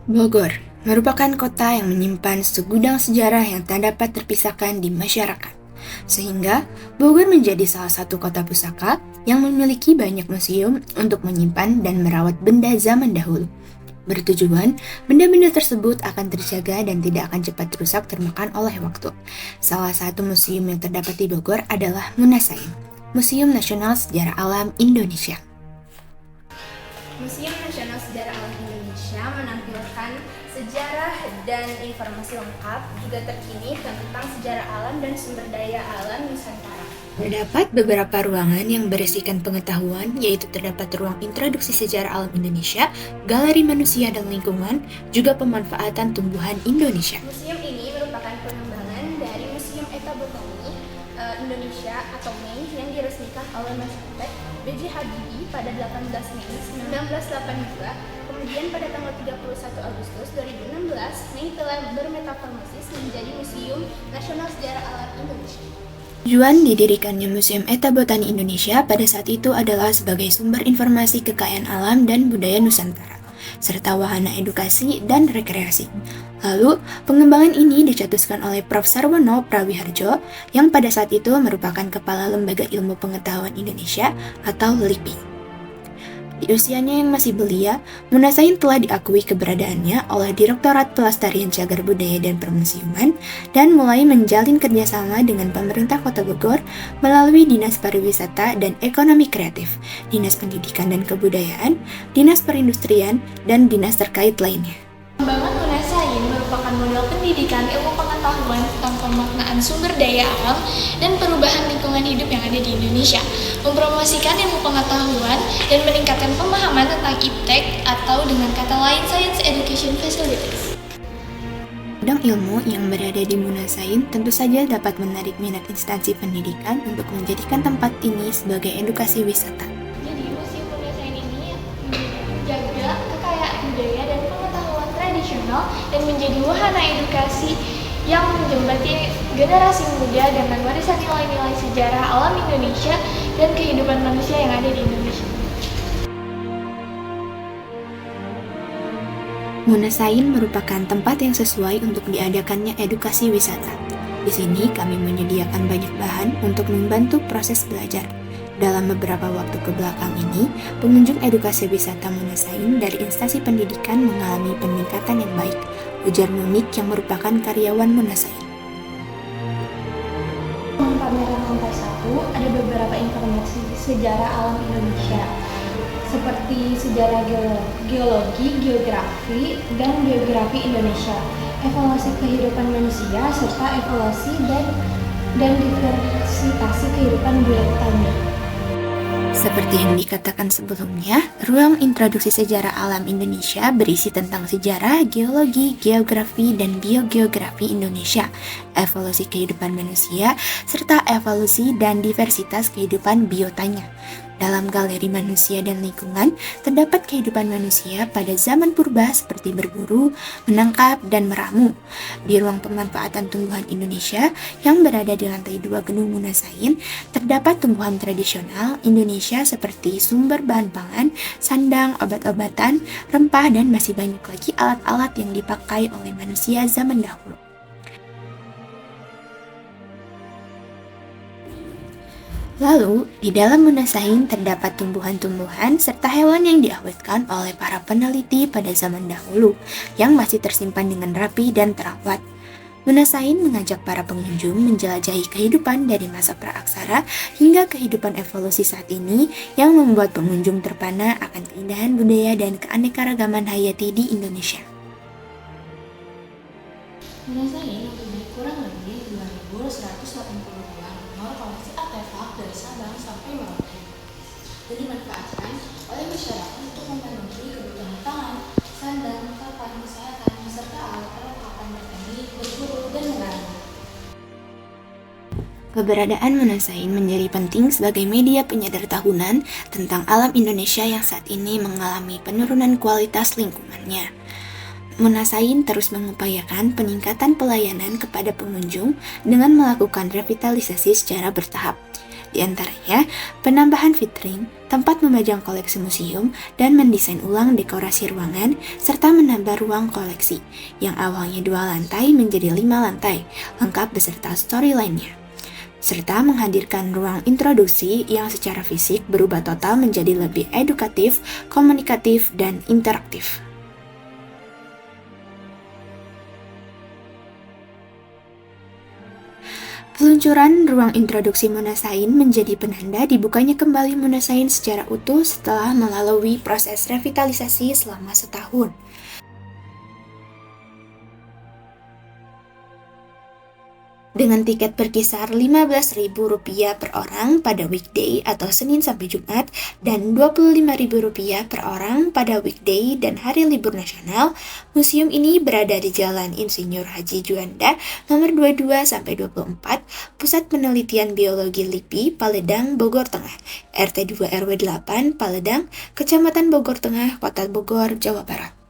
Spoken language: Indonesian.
Bogor merupakan kota yang menyimpan segudang sejarah yang tak dapat terpisahkan di masyarakat. Sehingga Bogor menjadi salah satu kota pusaka yang memiliki banyak museum untuk menyimpan dan merawat benda zaman dahulu. Bertujuan, benda-benda tersebut akan terjaga dan tidak akan cepat rusak termakan oleh waktu. Salah satu museum yang terdapat di Bogor adalah Munasain, Museum Nasional Sejarah Alam Indonesia. Museum Nasional Sejarah Alam Indonesia menampilkan sejarah dan informasi lengkap juga terkini tentang sejarah alam dan sumber daya alam Nusantara. Terdapat beberapa ruangan yang berisikan pengetahuan, yaitu terdapat ruang introduksi sejarah alam Indonesia, galeri manusia dan lingkungan, juga pemanfaatan tumbuhan Indonesia. Museum ini merupakan pengembangan dari Museum Etnobotani Indonesia atau MEI yang diresmikan oleh Masyarakat B.J. Habibie pada 18 Mei 1982. Kemudian pada tanggal 31 Agustus 2016, MEI telah bermetamorfosis menjadi Museum Nasional Sejarah Alam Indonesia. Tujuan didirikannya Museum Etnobotani Indonesia pada saat itu adalah sebagai sumber informasi kekayaan alam dan budaya Nusantara, serta wahana edukasi dan rekreasi. Lalu, pengembangan ini dicetuskan oleh Prof. Sarwono Prawiharjo yang pada saat itu merupakan Kepala Lembaga Ilmu Pengetahuan Indonesia atau LIPI. Di usianya yang masih belia, Munasain telah diakui keberadaannya oleh Direktorat Pelestarian Cagar Budaya dan Permusiuman dan mulai menjalin kerjasama dengan pemerintah Kota Bogor melalui Dinas Pariwisata dan Ekonomi Kreatif, Dinas Pendidikan dan Kebudayaan, Dinas Perindustrian, dan dinas terkait lainnya. Pengembangan Munasain merupakan model pendidikan ilmu pengetahuan tentang pemaknaan sumber daya alam dan perubahan lingkungan hidup yang ada di Indonesia, mempromosikan ilmu pengetahuan dan meningkatkan pemahaman tentang iptek atau dengan kata lain Science Education Facilities. Bidang ilmu yang berada di Munasain tentu saja dapat menarik minat instansi pendidikan untuk menjadikan tempat ini sebagai edukasi wisata. Jadi Museum Munasain ini menjaga kekayaan budaya dan pengetahuan tradisional dan menjadi wahana edukasi yang menjembati generasi muda dengan warisan nilai-nilai sejarah alam Indonesia dan kehidupan manusia yang ada di Indonesia. Munasain merupakan tempat yang sesuai untuk diadakannya edukasi wisata. Di sini kami menyediakan banyak bahan untuk membantu proses belajar. Dalam beberapa waktu ke belakang ini, pengunjung edukasi wisata Munasain dari instansi pendidikan mengalami peningkatan yang baik, ujar Nunik yang merupakan karyawan Munasain. Dalam pameran lantai 1 ada beberapa informasi sejarah alam Indonesia, seperti sejarah geologi, geografi, dan geografi Indonesia, evaluasi kehidupan manusia, serta evaluasi dan diversitasi kehidupan biotanya. Seperti yang dikatakan sebelumnya, ruang introduksi sejarah alam Indonesia berisi tentang sejarah, geologi, geografi, dan biogeografi Indonesia, evolusi kehidupan manusia, serta evolusi dan diversitas kehidupan biotanya. Dalam galeri manusia dan lingkungan, terdapat kehidupan manusia pada zaman purba seperti berburu, menangkap, dan meramu. Di ruang pemanfaatan tumbuhan Indonesia yang berada di lantai 2 gedung Munasain, terdapat tumbuhan tradisional Indonesia seperti sumber bahan pangan, sandang, obat-obatan, rempah, dan masih banyak lagi alat-alat yang dipakai oleh manusia zaman dahulu. Lalu, di dalam Munasain terdapat tumbuhan-tumbuhan serta hewan yang diawetkan oleh para peneliti pada zaman dahulu yang masih tersimpan dengan rapi dan terawat. Munasain mengajak para pengunjung menjelajahi kehidupan dari masa praaksara hingga kehidupan evolusi saat ini yang membuat pengunjung terpana akan keindahan budaya dan keanekaragaman hayati di Indonesia. Munasain mempunyai kurang lebih 2.180 nomor koleksi artefak dari Sabang sampai Merauke dan dimanfaatkan oleh masyarakat untuk memenuhi kebutuhan pangan, sandang, papan, kesehatan, serta alat perlengkapan bertani, berburu, dan menanam. Keberadaan Munasain menjadi penting sebagai media penyadar tahunan tentang alam Indonesia yang saat ini mengalami penurunan kualitas lingkungannya. Munasain terus mengupayakan peningkatan pelayanan kepada pengunjung dengan melakukan revitalisasi secara bertahap. Di antaranya, penambahan vitrin, tempat memajang koleksi museum, dan mendesain ulang dekorasi ruangan, serta menambah ruang koleksi, yang awalnya 2 lantai menjadi 5 lantai, lengkap beserta storyline-nya. Serta menghadirkan ruang introduksi yang secara fisik berubah total menjadi lebih edukatif, komunikatif, dan interaktif. Peluncuran ruang introduksi Monasain menjadi penanda dibukanya kembali Monasain secara utuh setelah melalui proses revitalisasi selama setahun. Dengan tiket berkisar Rp15.000 per orang pada weekday atau Senin sampai Jumat dan Rp25.000 per orang pada weekday dan hari libur nasional, museum ini berada di Jalan Insinyur Haji Juanda nomor 22 sampai 24, Pusat Penelitian Biologi LIPI, Paledang, Bogor Tengah, RT 2 RW 8, Paledang, Kecamatan Bogor Tengah, Kota Bogor, Jawa Barat.